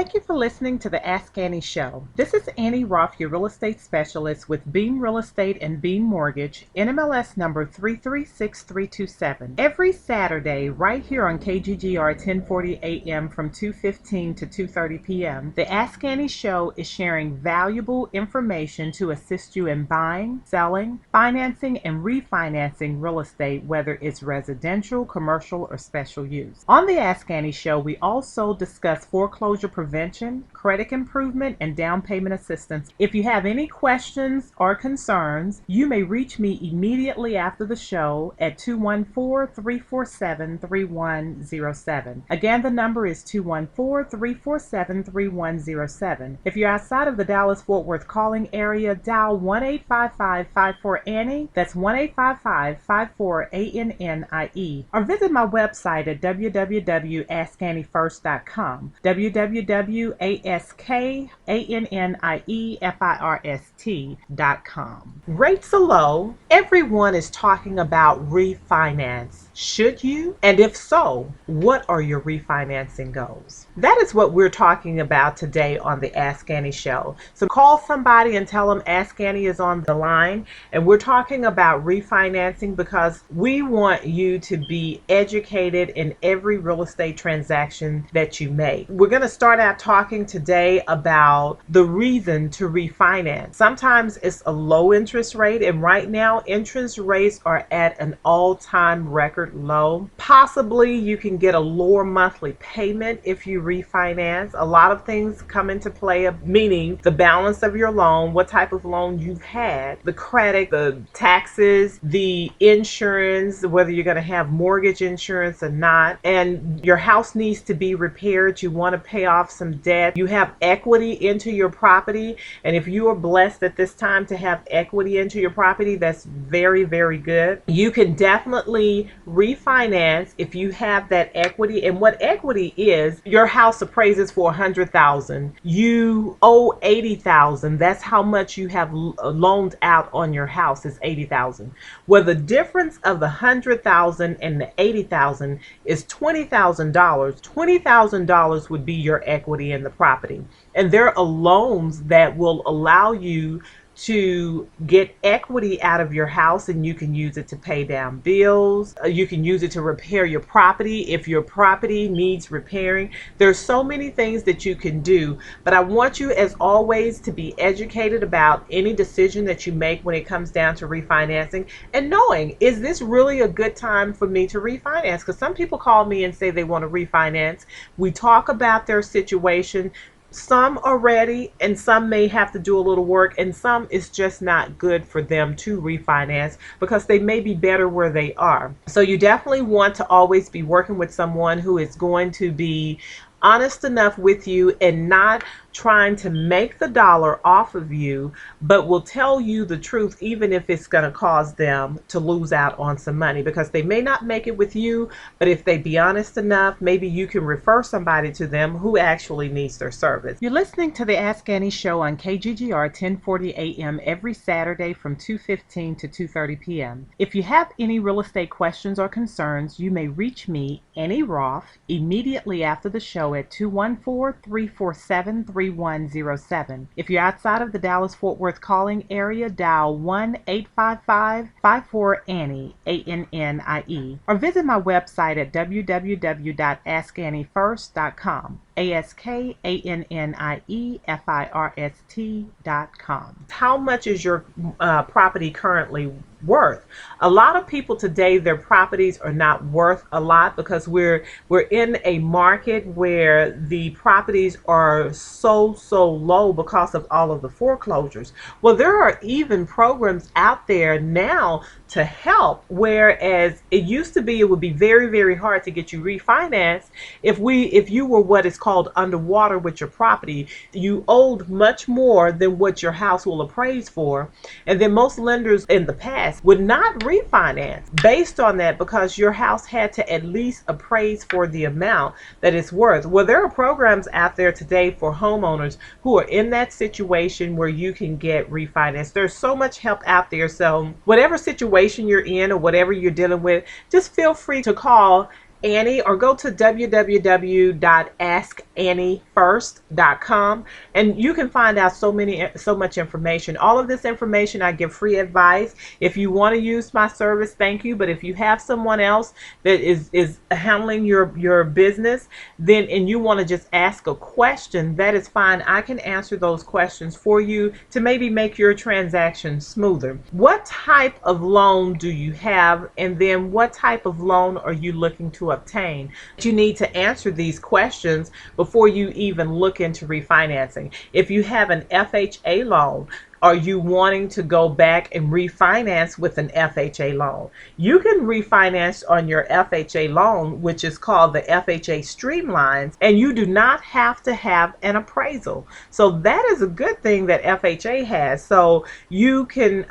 Thank you for listening to the Ask Annie Show. This is Annie Roth, your real estate specialist with Beam Real Estate and Beam Mortgage, NMLS number 336327. Every Saturday, right here on KGGR 1040 AM from 2:15 to 2:30 p.m., the Ask Annie Show is sharing valuable information to assist you in buying, selling, financing, and refinancing real estate, whether it's residential, commercial, or special use. On the Ask Annie Show, we also discuss foreclosure prevention, credit improvement, and down payment assistance. If you have any questions or concerns, you may reach me immediately after the show at 214-347-3107. Again, the number is 214-347-3107. If you're outside of the Dallas-Fort Worth calling area, dial 1-855-54-ANNIE. That's 1-855-54-ANNIE. Or visit website at www.askanniefirst.com, www.askanniefirst.com. Rates are low. Everyone is talking about refinance. Should you? And if so, what are your refinancing goals? That is what we're talking about today on the Ask Annie Show. So call somebody and tell them Ask Annie is on the line, and we're talking about refinancing because we want you to be educated in every real estate transaction that you make. We're going to start out talking today about the reason to refinance. Sometimes it's a low interest rate, and right now interest rates are at an all-time record low. Possibly you can get a lower monthly payment if you refinance. A lot of things come into play, meaning the balance of your loan, what type of loan you've had, the credit, the taxes, the insurance, whether you're going to have mortgage insurance or not, and your house needs to be repaired. You want to pay off some debt. You have equity into your property, and if you are blessed at this time to have equity into your property, that's very, very good. You can definitely refinance if you have that equity. And what equity is, your house appraises for $100,000. You owe $80,000. That's how much you have loaned out on your house is $80,000. Well, the difference of the $100,000 and the $80,000 is $20,000. $20,000 would be your equity in the property. And there are loans that will allow you to get equity out of your house, and you can use it to pay down bills. You can use it to repair your property if your property needs repairing. There's so many things that you can do, but I want you, as always, to be educated about any decision that you make when it comes down to refinancing, and knowing, is this really a good time for me to refinance? Because some people call me and say they want to refinance. We talk about their situation. Some are ready, and some may have to do a little work, and some is just not good for them to refinance because they may be better where they are. So you definitely want to always be working with someone who is going to be honest enough with you and not trying to make the dollar off of you, but will tell you the truth even if it's going to cause them to lose out on some money, because they may not make it with you, but if they be honest enough, maybe you can refer somebody to them who actually needs their service. You're listening to the Ask Annie Show on KGGR 1040 AM every Saturday from 2:15 to 2:30 p.m. If you have any real estate questions or concerns, you may reach me, Annie Roth, immediately after the show at 214-347-3107. If you're outside of the Dallas-Fort Worth calling area, dial 1-855-54-ANNIE, ANNIE, or visit my website at www.askanniefirst.com, ASKANNIEFIRST.com. How much is your property currently worth? A lot of people today, their properties are not worth a lot because we're in a market where the properties are so low because of all of the foreclosures. Well, there are even programs out there now to help, whereas it used to be it would be very, very hard to get you refinanced if you were what is called underwater with your property. You owed much more than what your house will appraise for, and then most lenders in the past would not refinance based on that because your house had to at least appraise for the amount that it's worth. Well, there are programs out there today for homeowners who are in that situation where you can get refinanced. There's so much help out there. So whatever situation you're in or whatever you're dealing with, just feel free to call Annie, or go to www.askanniefirst.com, and you can find out so much information. All of this information, I give free advice. If you want to use my service, thank you. But if you have someone else that is handling your business, then and you want to just ask a question, that is fine. I can answer those questions for you to maybe make your transaction smoother. What type of loan do you have, and then what type of loan are you looking to obtain? You need to answer these questions before you even look into refinancing. If you have an FHA loan, are you wanting to go back and refinance with an FHA loan? You can refinance on your FHA loan, which is called the FHA Streamlines, and you do not have to have an appraisal. So that is a good thing that FHA has. So you can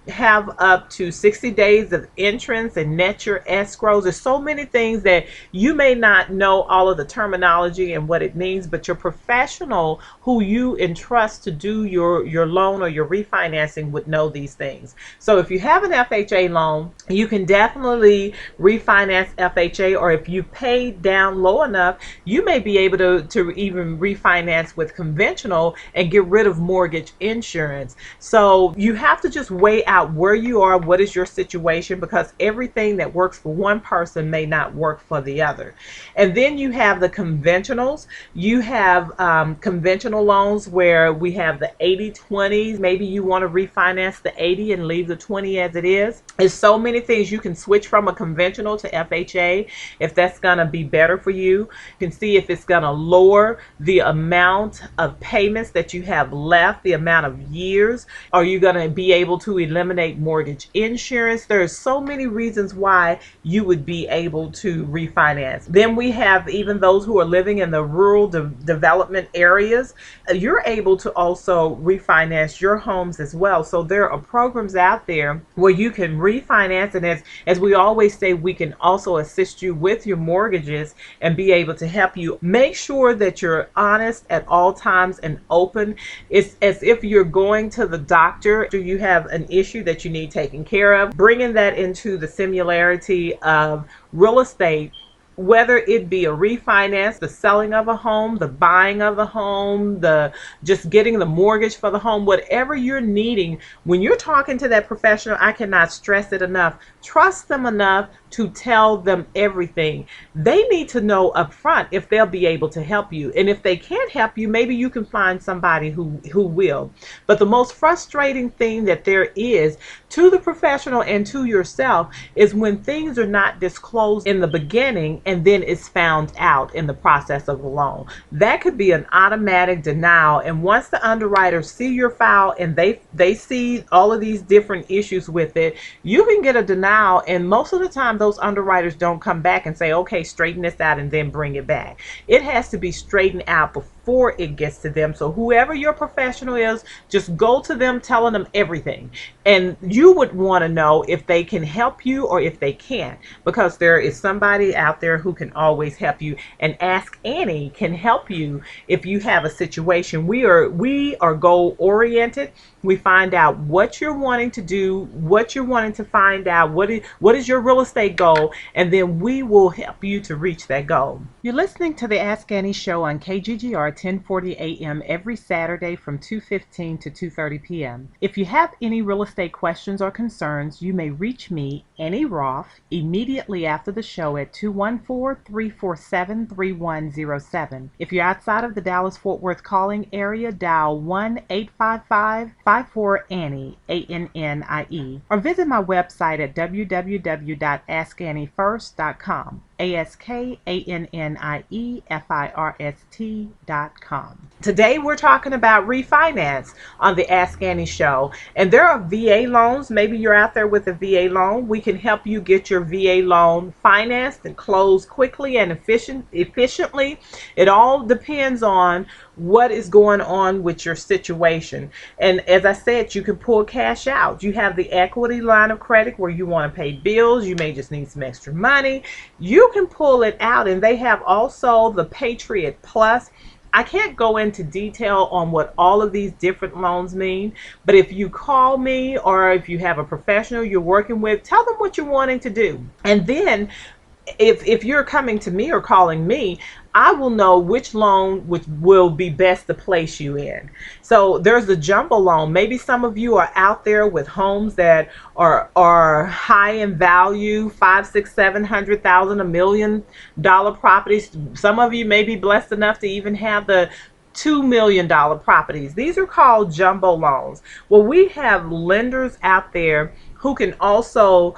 have up to 60 days of entrance and net your escrows. There's so many things that you may not know all of the terminology and what it means, but your professional who you entrust to do your loan or your refinancing would know these things. So if you have an FHA loan, you can definitely refinance FHA, or if you paid down low enough, you may be able to even refinance with conventional and get rid of mortgage insurance. So you have to just weigh out where you are, what is your situation, because everything that works for one person may not work for the other. And then you have the conventionals. You have conventional loans where we have the 80/20s. Maybe you want to refinance the 80 and leave the 20 as it is. There's so many things. You can switch from a conventional to FHA if that's going to be better for you. You can see if it's going to lower the amount of payments that you have left, the amount of years. Are you going to be able to eliminate mortgage insurance? There's so many reasons why you would be able to refinance. Then we have even those who are living in the rural development areas. You're able to also refinance your homes as well. So there are programs out there where you can refinance, and as we always say, we can also assist you with your mortgages and be able to help you. Make sure that you're honest at all times and open. It's as if you're going to the doctor. Do you have an issue that you need taken care of? Bringing that into the similarity of real estate, whether it be a refinance, the selling of a home, the buying of a home, the just getting the mortgage for the home, whatever you're needing, when you're talking to that professional, I cannot stress it enough. Trust them enough to tell them everything. They need to know up front if they'll be able to help you. And if they can't help you, maybe you can find somebody who will. But the most frustrating thing that there is to the professional and to yourself is when things are not disclosed in the beginning and then it's found out in the process of the loan. That could be an automatic denial. And once the underwriters see your file and they see all of these different issues with it, you can get a denial. And most of the time, those underwriters don't come back and say, okay, straighten this out and then bring it back. It has to be straightened out before it gets to them. So whoever your professional is, just go to them telling them everything. And you would want to know if they can help you or if they can't, because there is somebody out there who can always help you. And Ask Annie can help you if you have a situation. We are goal oriented. We find out what you're wanting to do, what you're wanting to find out, what is your real estate goal, and then we will help you to reach that goal. You're listening to the Ask Annie show on KGGR 1040 AM every Saturday from 2:15 to 2:30 p.m. If you have any real estate questions or concerns, you may reach me, Annie Roth, immediately after the show at 214-347-3107. If you're outside of the Dallas-Fort Worth calling area, dial 1-855-54-ANNIE, ANNIE, or visit my website at www.askanniefirst.com. ASKANNIEFIRST.com. Today we're talking about refinance on the Ask Annie show. And there are VA loans. Maybe you're out there with a VA loan. We can help you get your VA loan financed and closed quickly and efficiently. It all depends on what is going on with your situation. And as I said, you can pull cash out. You have the equity line of credit where you want to pay bills. You may just need some extra money. You can pull it out. And they have also the Patriot Plus. I can't go into detail on what all of these different loans mean, but if you call me or if you have a professional you're working with, tell them what you're wanting to do. And then if you're coming to me or calling me, I will know which loan which will be best to place you in. So there's the jumbo loan. Maybe some of you are out there with homes that are high in value, five, six, 700,000, $1 million properties. Some of you may be blessed enough to even have the $2 million properties. These are called jumbo loans. Well, we have lenders out there who can also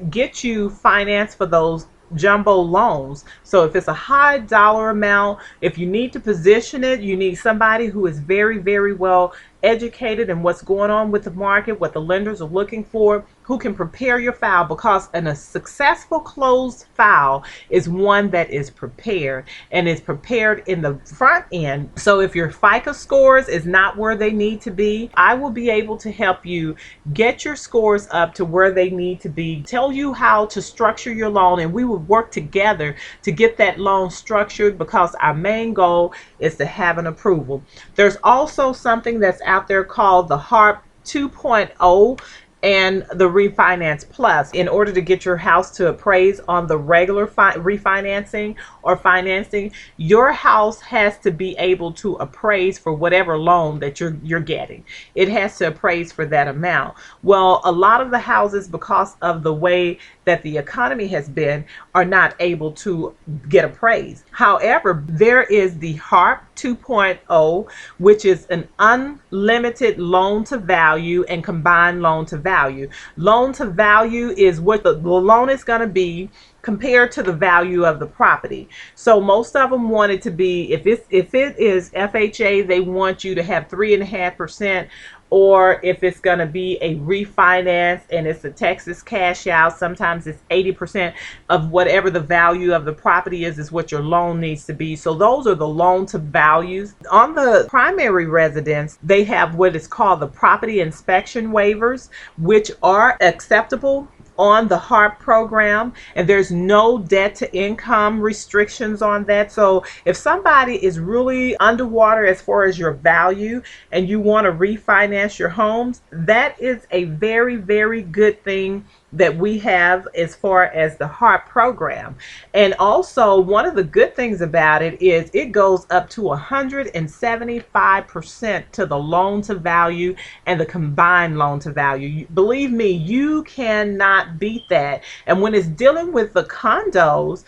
get you finance for those jumbo loans. So if it's a high dollar amount, if you need to position it, you need somebody who is very, very well educated in what's going on with the market, what the lenders are looking for, who can prepare your file, because a successful closed file is one that is prepared and is prepared in the front end. So if your FICO scores is not where they need to be, I will be able to help you get your scores up to where they need to be, tell you how to structure your loan, and we will work together to get that loan structured, because our main goal is to have an approval. There's also something that's out there called the HARP 2.0 and the Refinance Plus. In order to get your house to appraise on the regular refinancing or financing, your house has to be able to appraise for whatever loan that you're getting. It has to appraise for that amount. Well, a lot of the houses, because of the way that the economy has been, are not able to get appraised. However, there is the HARP 2.0, which is an unlimited loan to value and combined loan to value. Loan to value is what the loan is going to be compared to the value of the property. So most of them want it to be, if it is FHA, they want you to have 3.5%. Or if it's going to be a refinance and it's a Texas cash out, sometimes it's 80% of whatever the value of the property is what your loan needs to be. So those are the loan to values. On the primary residence, they have what is called the property inspection waivers, which are acceptable on the HARP program, and there's no debt to income restrictions on that. So if somebody is really underwater as far as your value and you want to refinance your homes, that is a very, very good thing that we have as far as the HARP program. And also, one of the good things about it is it goes up to 175% to the loan to value and the combined loan to value. Believe me, you cannot beat that. And when it's dealing with the condos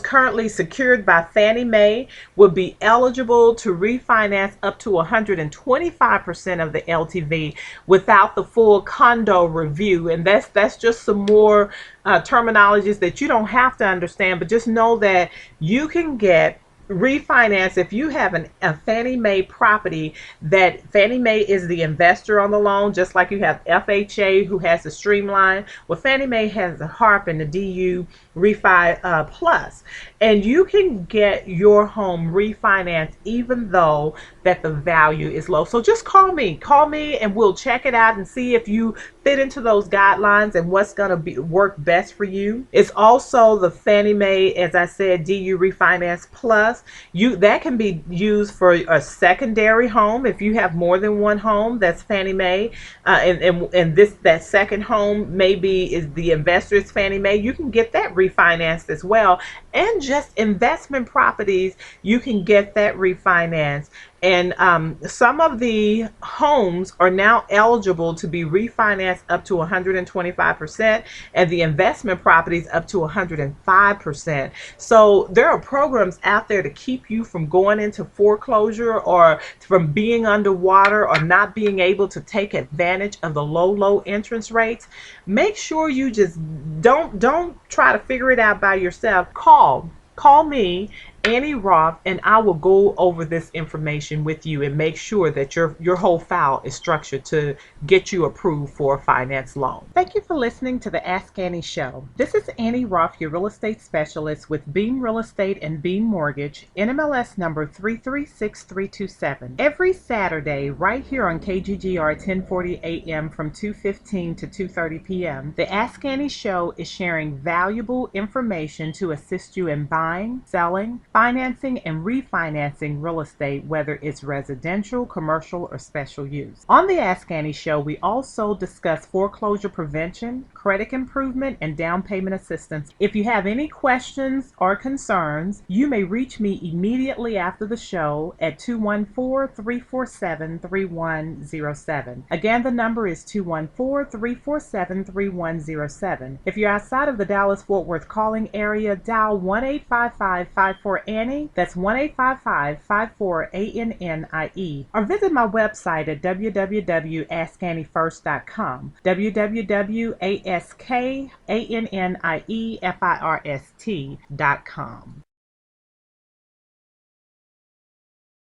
currently secured by Fannie Mae would be eligible to refinance up to 125% of the LTV without the full condo review. And that's just some more terminologies that you don't have to understand, but just know that you can get refinance if you have a Fannie Mae property that Fannie Mae is the investor on the loan, just like you have FHA who has the streamline. Well, Fannie Mae has the HARP and the DU Refi Plus, and you can get your home refinanced even though that the value is low. So just call me and we'll check it out and see if you fit into those guidelines and what's going to work best for you. It's also the Fannie Mae, as I said, DU Refinance Plus. That can be used for a secondary home if you have more than one home. That's Fannie Mae, and that second home maybe is the investor's Fannie Mae. You can get that refinanced as well, and just investment properties, you can get that refinanced. And some of the homes are now eligible to be refinanced up to 125%, and the investment properties up to 105%. So there are programs out there to keep you from going into foreclosure or from being underwater or not being able to take advantage of the low interest rates. Make sure you just don't try to figure it out by yourself. Call me, Annie Roth, and I will go over this information with you and make sure that your whole file is structured to get you approved for a finance loan. Thank you for listening to the Ask Annie Show. This is Annie Roth, your real estate specialist with Beam Real Estate and Beam Mortgage, NMLS number 336327. Every Saturday, right here on KGGR 1040 AM from 2:15 to 2:30 PM, the Ask Annie Show is sharing valuable information to assist you in buying, selling, financing and refinancing real estate, whether it's residential, commercial, or special use. On the Ask Annie show, we also discuss foreclosure prevention, credit improvement, and down payment assistance. If you have any questions or concerns, you may reach me immediately after the show at 214-347-3107. Again, the number is 214-347-3107. If you're outside of the Dallas-Fort Worth calling area, dial 1-855-54-ANNIE. That's 1-855-54-ANNIE. Or visit my website at www.askanniefirst.com. www.askanniefirst.com.